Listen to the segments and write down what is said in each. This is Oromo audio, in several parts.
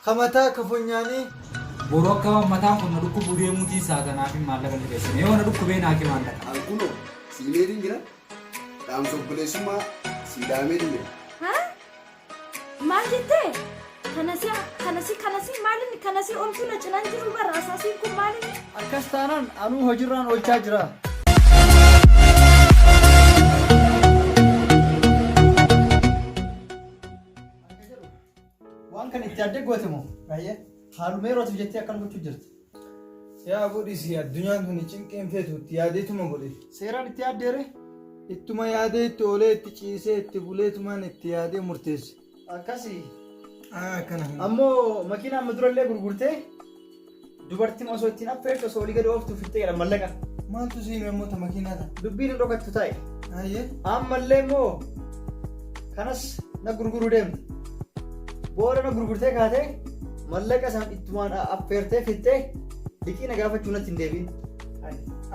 Kamataa kafunyaanii. Boroo akka mataan kun na dhukkubu deemuutii isaa kanaaf maallaqa ni geessine yoo na dhukkubee naa kee maallaqa. Alkuno siileetiin jira. Dhaamsa obboleessummaa siidaameetiin jira. Haa? Maal jettee? Kanasi maalini kanasi omtuu na cinaan jiru bara asaasiin kun maalini? Akkas taanaan anuu hojiirraan oolchaa jira. Waan kan itti addee goote moo? Baay'ee haaluma yerootiif jettee akkana gochuu jirti. Yaa godhisi addunyaan kun cinqeen feetu itti yaadeetuma godhe. Seeraan itti yaaddeere? Ittuma yaadee itti oolee itti ciisee itti buleetumaan itti yaadee murteesse. Akkasii. Akkana. Ammoo makiinaan madurallee gurgurtee dubartiin osoo ittiin affeertu osoo olii gadi ooftu fittee jedha mallaqa. Maaltu siin namoota makiinaadha? Dubbiin dhokattu taa'e. Ayyee. Ammallee immoo kanas na gurguruu deemte. Booda na gurgurtee kaatee mallaqa isaan ittumaan affeertee fittee liqii na gaafachuu natti hin deebiin.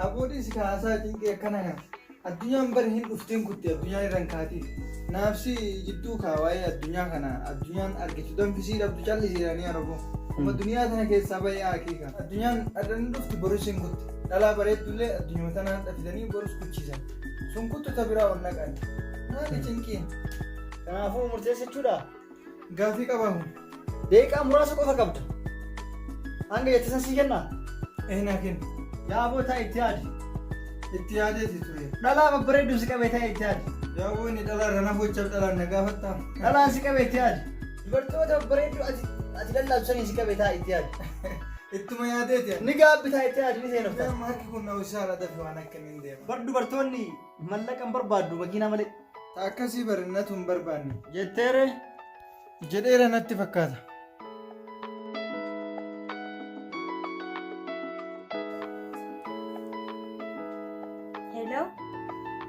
Abuudhis kaasaa cinqee akkana kana. Addunyaan bari hin dhufteen kutti addunyaa irraan kaati. Naafsi jidduu kaawwaa'ee addunyaa kana addunyaan argitu danfisii dhabdu callisiiranii arabu. Amma duniyaa tana keessaa bahee haqiiqa. Addunyaan addan dhufti borus hin kutti. Dhalaa bareeddullee addunyaa tanaan dhafitanii borus kuchiisan. Sun kuttuta biraa ol naqan. Maali cinqiin? Kanaafuu murteessachuudha. Gaafii qabamu. Deeqaa muraasa qofa qabda. Hanga jettisan sii kennaa? Naa kenna. Yaa bootaa itti yaadi. Itti yaadeeti ture. Dhalaa babbareedduun si qabee ta'e itti yaadi. Yaa booni dhalaa irra nafochaaf dhalaan na gaafattaa. Dhalaan si qabee itti yaadi. Dubartoota babbareedduu ati lallaabsanii si qabee ta'e itti yaadi. Ittuma yaadeeti yaadi. Ni gaabbi ta'e itti yaadi ni seenufta. Maakki kun na usaara dafi waan akkamiin deema. Bar dubartoonni mallaqa hin barbaaddu makiinaa malee. Akkasii barinatu hin barbaanne. Jetteere jedheera natti fakkaata.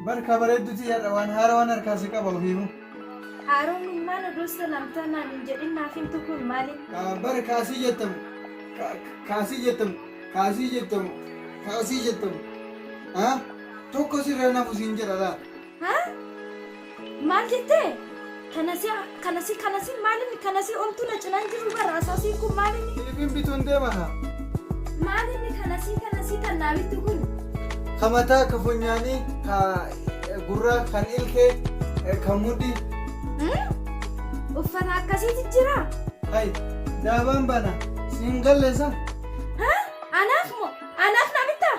Barka bareedduuti yaadha waan haarawaan harkaasii qaba ofiimu. Haaroon maal dosta namtaa naan hin jedhin naaf himtu kun maali? Bara kaasii jettamu. Kaasii jettamu. Haa? Tokko sirra nafu siin jedha laa. Haa? Maal jettee? Kanasi maalini kanasi omtuu na cinaan jiru bara asaasiin kun maalini? Ilbiin bituun deema haa? Maalini kanasi tan naabittu kun? Kamataa kafunyaanii ka gurraa kan ilkee kan mudhii. Uffata akkasiitu jira? Hai daabaan bana siin galleessa? Anaaf namitta?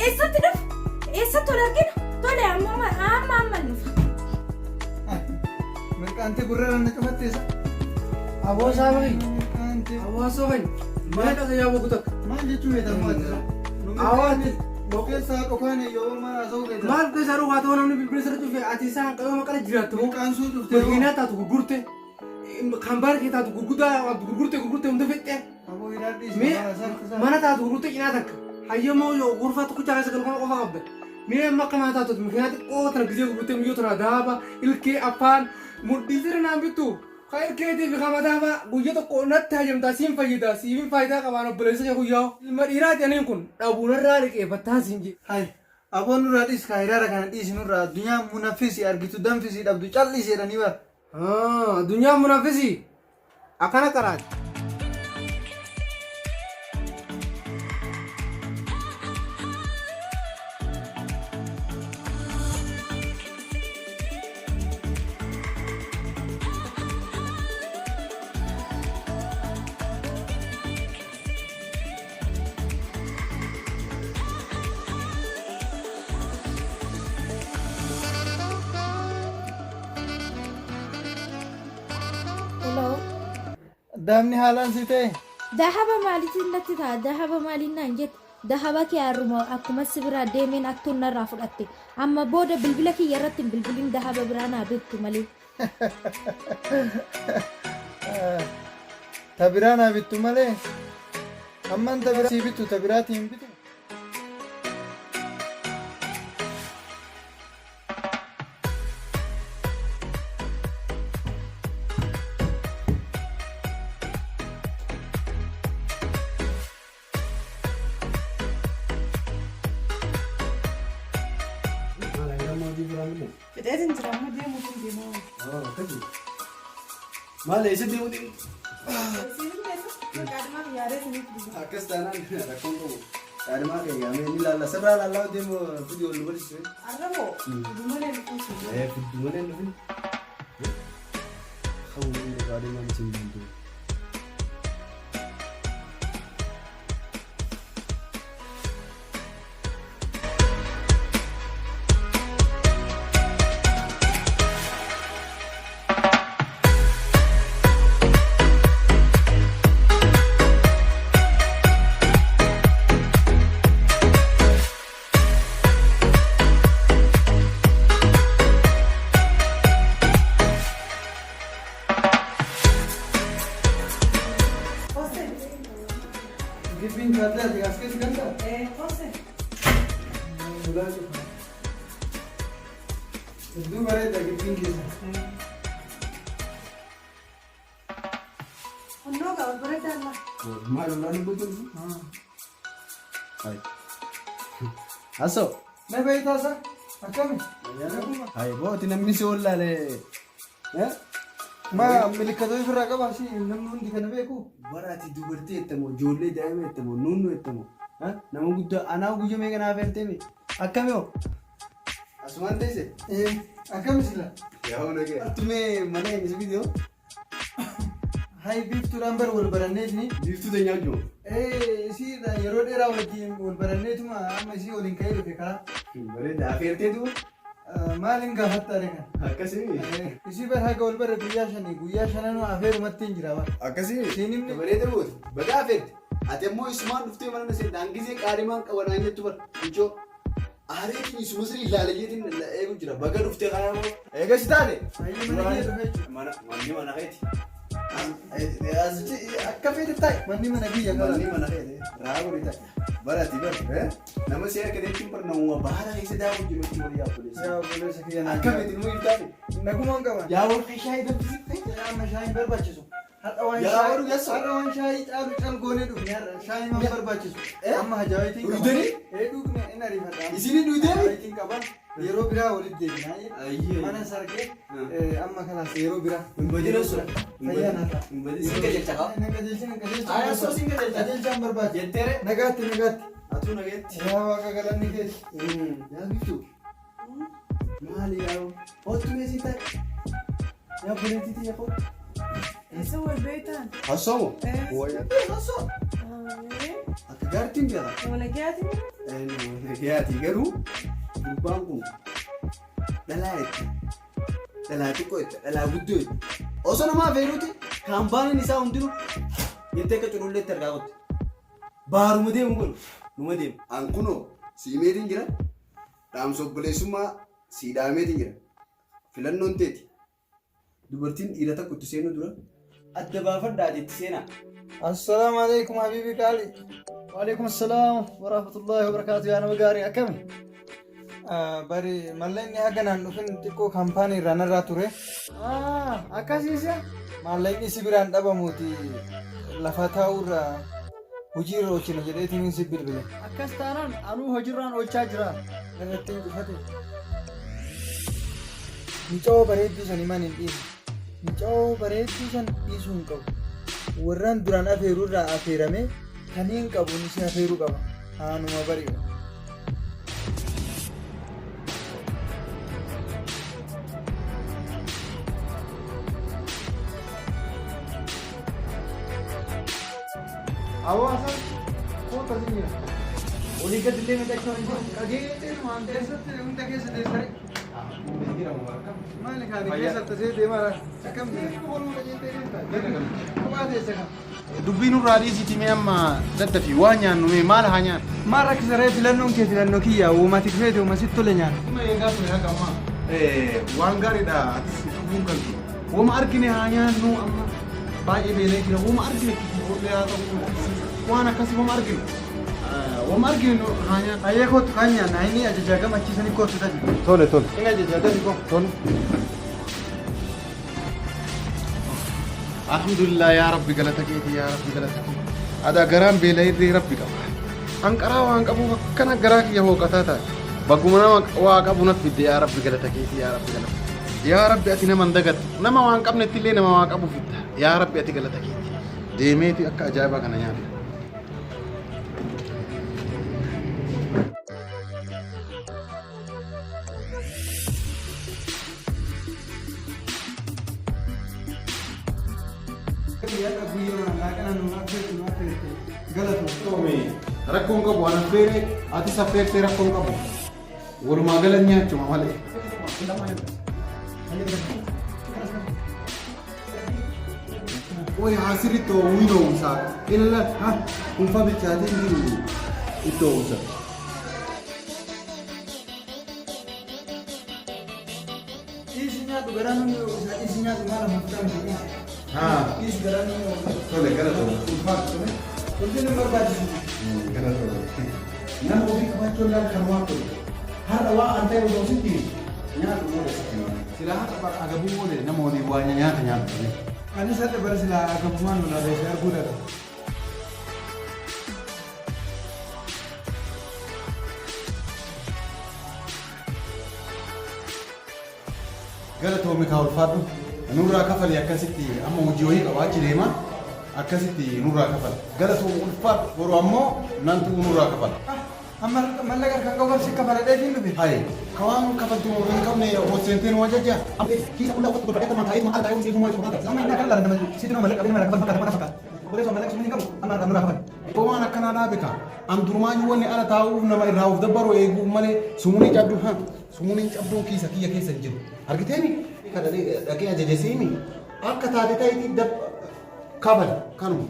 Eessatti dhufu? Eessatti ol argina? Tole amma dhufa. Mirqaantii gurra na cufatteessa? Aboosaa bahi. Hawaasa bahi. Maal dhasa yaa boku takka? Maal jechuun beekamu? Awaati. Bokeessaa dhokaan yoo mana asoo beekamu. Maal keessaa dhugaa ta'uu namni bilbila sirra cufe ati isaan qabee maqala jiraattu. Mirqaansuu dhuftee. Makiinaa taatu gurgurte. Kan baarkee taatu gurgurte hunda fixxee. Aboo hidhaadhiis. Mana taatu gurgurte cinaa takka. Hayyamoo yoo gurfaa tokkicha keessa galfama qofa qabda. Mee makka mana taatu makiinaa xiqqoo tana gisee gurgurte miyyoo tana daaba ilkee afaan mudhii sirra naan bittu. Kaya keetii fi kamataafaa guyyaa tokko natti hajamtaa siin fayyada siin faayidaa qabaan obboleessa kee guyyaa ilma dhiiraati aniin kun dhabuunarraa dhiqeeffattaa siin je. Hai aboon nurraa dhiis kaayiraara kana dhiisi nurraa addunyaa munaffisi argitu danfisi dhabdu callisii jedhanii bara. Addunyaa munaffisi akkana qaraati. Daamni haalaan si ta'e. Dahaba maaliitiin natti ta'a? Dahaba maaliin naan jette? Dahaba kee harruma akkuma si biraa deemeen aktuun narraa fudhatte. Amma booda bilbila kiyya irratti hin bilbiliin dahaba biraa naa bittu malee. Ta biraa naa bittu malee. Amman ta biraa si bittu ta biraati hin bitu. Fidheetiin jira amma deemuutiin deemaa. Maal eessa deemuuti? Kadang ya ada sini dulu. Akkas taanaan rakkoon qabu. Daadhimaa kee yaamee ni ilaalla. Sirraa ilaallaa deemu fidii ol barsiisee. Ada mo? Dulu mana yang kusuk? Fidii malee hin dhufin. Hawwii daadhimaa miti hin danda'u. Gibbiin kaaddaati as keessa ganda. Kose. Mulaa cufa. Hedduu bareeda gibbiin keessa. Ono kau berada lah. Maal ollaan buutu? Asoo. Na beektaasa? Akkami? Hayi booti namni si ollaalee. Ma milikatoo ofirraa qaba si namni hundi kana beeku. Baraati dubartii jettamoo ijoollee daa'ima jettamoo nuunnu jettamoo nama guddaa anaa guyyaa meeqa naaf erteemi akkami hoo asumaan teesse Akkami sila? yaa nagee attumee mana eenyis bidiyoo Hai biiftuudhaan bara wal baranneetini. biiftuu teenyaa jiru Isiidha yeroo dheeraa wajjin wal baranneetuma amma isii waliin ka'ee dhufe karaa. bareeda afeerteetu Maaliin gaafatta kan? akkasii Isii bara haga wal bara guyyaa shanii guyyaa shananuu afeerumatti hin jira bara. akkasii Siinimni bareeda booti baga afeerte ati ammoo isumaan dhuftee mana nasee daangisee qaarimaan qabanaan jettu bara michoo aareetiin isuma sirrii ilaalajeetiin eegu jira baga dhuftee kanaa moo eegas taate manni mana keeti akka feete taa'e manni mana biyya manni kana. mana keeti raaguri taa'e barati bar nama si akka deetiin bar namuma baala keessa daawwu jiru itti walii yaabbuleessa Yaa obboleessa kiyya naa akka feete immoo iltaate nagumaan qaban. yaa warra shaayii danfisitte Amma shaayii barbaachisu. Har'a waan Yaa shaayii warri geessu. har'a waan shaayii caalu goonee dhufne har'a shaayii waan barbaachisu. Amma hajaawitiin qaban. Dhugdanii? Dhugne in ariifadha. Isinii dhugdee? Hajaawitiin qaban yeroo biraa walitti deebina. Ayyee. Mana sargee amma kanaas yeroo biraa. Hinbadina sun. Fayyaa naata. Hinbadina. Siin qajeelcha qaba. Aya soo siin qajeelcha. Qajeelchaan barbaade. Jetteere. Nagaatti nagaatti. Atuu nageetti. Yaa waaqa galanni keessa. Yaa biiftuu. Maali yaa oottu meesii ta'e. Yaa buleetii yaa koo. Ese volveitan. Hassoomo. Waya. Hassoo. Akka gaartiin beeka. Mana kiati? Nagayaati garuu gurbaan kun dhalaa jetti. Dhalaa xiqqoo jetti. Dhalaa guddoo jetti. Osoo namaa feeruuti kaampaaniin isaa hundinuu jettee akka cululleetti argaa qotte. Baaruma deemu kun numa deemu. An kunoo siimeetiin jira. Dhaamsa obboleessummaa siidaameetiin jira. Filannoon teeti. Dubartiin dhiira tokko itti seenuu dura adda baafadhaa jetti seenaa. Assalaamu alaikum habiibi qaali. وعليكم السلام ورحمة الله وبركاته يا نمقاري أكمل Bari mallayni haganaan dhufin xiqqoo kaampaanii irraa narraa ture. أكاسيسيا Mallayni si biraan dhabamuuti lafa taa'urraa hojii irra oolchina jedheetiin si bilbile. أكاستانان أنو هجران أولشا جران Irratti hin dhufate. Micoo bareedduu san himan hin dhiisu. Micoo bareedduu san dhiisuu hin qabu. Warraan duraan afeeruu irraa afeerame kaniin qabuun isin afeeruu qaba. Haanuma bari'u. Hawaasa kota sini olii gad illee miidhagfama hin jiru Qajeeltee waan keessatti hunda keessa deessare. Maali kaanii keessatti asii deemaa akkam ooluu qajeeltee deemtaa? Kophaa teessa kan. Dubbiin irraa dhiisiitii amma daddafi waa nyaannu mee maal haa nyaannu? Maal rakkisaree filannoon kee filannoo kiyyaa uumaati feete uumasitti tole nyaata. Kuma eegaa ture haga ammaa. Waan gaariidha atis dhufuun kan ture. Wama argine haa nyaannu amma baay'ee beelee jira. Wama argine kiboollee haa ta'u waan akkasii wama argine. Wama argine haa nyaannu. Ayyee kootu kan nyaanna inni ajajaa gamachiisanii kootu tajaajila. Tole tole. Inni ajajaa gadi koo. Tole. Alhamdulillah yaa Rabbi galata keeti yaa Rabbi galata keeti. Ada garaan beela irree Rabbi qaba. Hanqaraa waan qabuuf akkana garaa kiyya hooqataa taate. Bagguma nama waa qabu naf fidde yaa Rabbi galata keeti yaa Rabbi galata. Yaa Rabbi ati nama hin dagattu. Nama waan qabnetti illee nama waa qabu fidda. yaa rabbi ati galata keeti deemeeti akka ajaa'ibaa kana nyaata. Rakkoon qabu waan affeere ati saffeersee rakkoon qabu walumaa galan nyaachuma malee. Oi hasirito wino usa illa ha un fabbricati di itosa. Isinya tu garanu isinya tu malam makan ni. Ha Is garanu tole gara to. fakto ne. Kunti nomor baca. Gara to. Nan obi kabacho la karwa to. Har awa ante udo siti. Nya tu mo siti. Sila ha agabu mo de na mo di wanya nya nya. Ani sate bersila kebuman mana desa Arguda. Galatoomi kaa ulfaadhu nurraa kafali akkasitti amma hojii wayii qabaachi deema akkasitti nurraa kafala galatoomi ulfaadhu boruu ammoo nantu nurraa kafala. Amma mallaqa kan kau si kafala deetiin dhufe. Hai kawaan kafaltu hin qabne hojjenteen wajajja. Kita udah waktu berkaitan dengan air mahal tahu dia semua itu mahal. Sama ini kan lah nama situ nama mallaqa mana kafal mana kafal. Boleh sama mallaqa semua kamu amma ramra kafal. Kawaan akkana dhaabika am durmaan wanni ala taa'uuf nama irraa of dabbaru eeguu malee sumuunii cabdu ha sumuuniin cabduun kiisa kiyya keessa hin jiru. Argiteemi kana dhaqee ajajeseemi akka taate ta'itii dab kafala kanuma.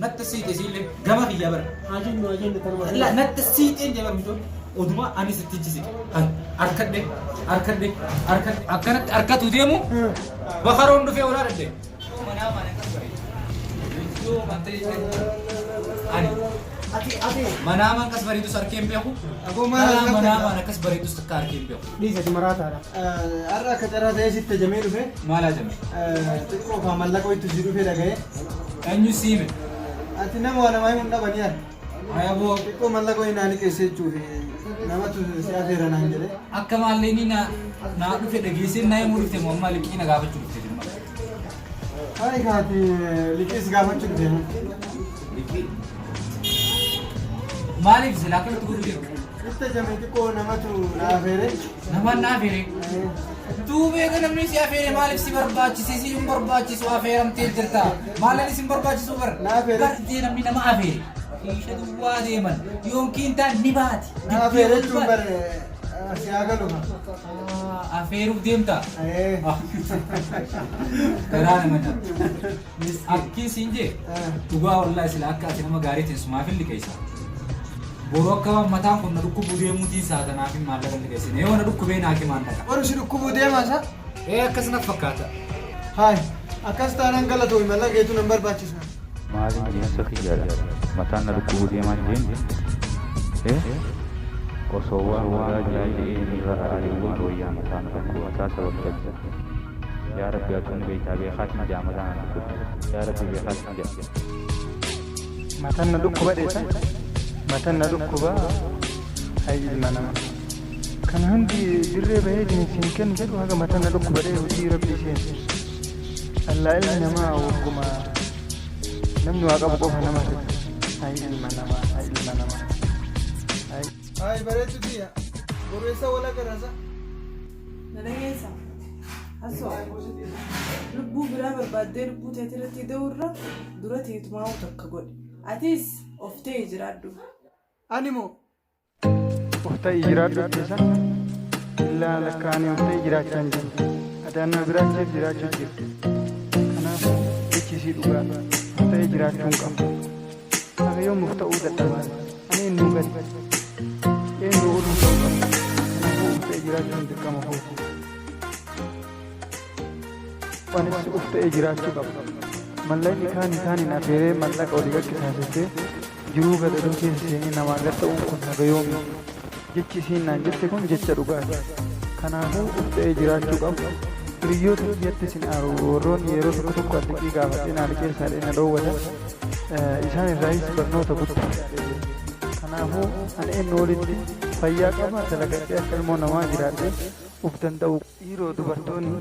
Nattasiite siillee gama kiyyaa bara. La nattasiiteen jabar mitoon oduma ani sitti jisi. Harkadhe akkanatti harkatu deemu bakaroon dhufee olaa dadde. Manaamaan akkas bareedus harkeen beeku. Manaamaan akkas bareedus takka harkeen beeku. Dhiisati maraataadha. Har'a akka carraa ta'ee sitti jamee dhufe. Maalaa jame? Xiqqoo faa mallaqa itti si dhufe dhaga'ee. Eenyu siime? Ati nama waa namaa himuun dhabanii ati. Ayaboo Xiqqoo mallaqa wayii naani keessa jechuuf namatu si afeera naan jedhe. akka maalleenii naa dhufe dhageessee naa himuu dhufte moo amma liqii na gaafachuu dhufte jirma. Hai kaati liqiis gaafachuu dhufe. Liqii. Maaliif silaa akkamitti godhuu jiru? Itti jamee xiqqoo namatu na afeere. Namaan na afeere. Duubee kan namni si afeere maaliif si barbaachise si hin barbaachisu afeeramtee jirta. Maaliif si hin barbaachisu bar? Na afeere. Bartee namni nama afeere. Isha duwwaa deeman yookiin taan ni baati. Na afeere jechuun bar si haa galu. Afeeruuf deemta. Garaa nama nyaata. Akkiin siin jee dhugaa wallaahi sila akka ati nama gaarii teessumaaf hin liqeessa. Boroo akka mataan kun na dhukkubuu deemuutiin saatanaaf hin maallaqa liqeessine. Yoo na dhukkubee naa kimaan dhaqa. Warri si dhukkubuu deemaa isa? Akkas na fakkaata. Hai akkas taanaan galatoomi mallaqeetu nan barbaachisu. Maaliin bineensa kiyyaadha. Mataan na dhukkubuu deemaa hin deemne. Osoo waan waaraa jiraayee irra ariiwwan wayyaa mataan mataa sababta. Yaa Rabbi atuun beektaa beekaatiin jaa mataan na dhukkuba. Yaa Rabbi beekaatiin jaa. Mataan na dhukkuba dheessa. Mataan na dhukkuba hayi ilma namaa. Kan hundi dirree bahee jinsiin kennu jedhu haga mataan na dhukkuba dhee hojii Rabbi isheen. Allah ilmi namaa wagguma namni waa qabu qofa nama ta'a. Hayi ilma namaa, hayi ilma namaa. Hai bareedu tiya. Boreessa wala garasa. Nanageessa. Asoo. Lubbuu biraa barbaaddee lubbuu teetii irratti da'urra dura teetumaa takka godhe. Atis of ta'e jiraadhu. Ani moo? Of ta'e jiraadhu keessan illaa lakkaanii of ta'e jiraachaa hin jiru. Adaannaa biraacheef jiraachaa jiru. Kanaaf jechisii dhugaa of ta'e jiraachuu hin qabu. Haga yoom of ta'uu dadhabaan ani hin gadi. Eenyu oduu ta'uu qabu. Kanaafuu of ta'e jiraachuun dirqama kootu. Anis of ta'e jiraachuu qabu. Mallaqni kaan hin afeeree mallaqa olii gaggitaasessee jiruu gadadoo keessa seenee namaa gad ta'uun kun haga yoomi. Jechi isiin naan jette kun jecha dhugaati. Kanaafuu of ta'e jiraachuu qabu. Hiriyoota biyyatti isin aaru warroonni yeroo tokko tokko addiqii gaafatee naa liqeessaa dheena dhoowwatan isaan irraayis barnoota guddaa. Kanaafuu ani inni olitti fayyaa qaba dalagadhee akka ilmoo namaa jiraadhee of danda'u dhiiroo dubartoonni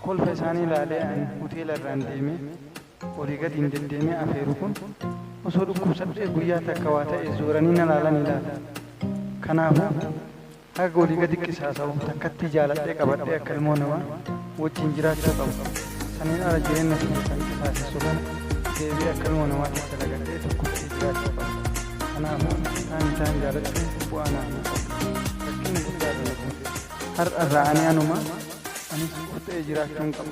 kolfa isaanii ilaalee ani hoteela irraan deemee olii gadi hin deddeemee afeeru kun osoo dhukkubsadhee guyyaa takka waa ta'e zooranii na laalan ilaala. Kanaafuu haga olii gadi qisaasa'u takkatti jaaladhee qabadhee akka ilmoo namaa wajjin jiraachuu qabu. Saniin ala jireenya kan qisaasessu kana deebi'ee akka ilmoo namaatti dalagadhee tokkotti jiraachuu qabu. Kanaafuu isaan jaaladhee bu'aa naaf hin qabu. Fakkiin guddaa dha kun har'a irraa ani anuma anis of ta'ee jiraachuu hin qabu.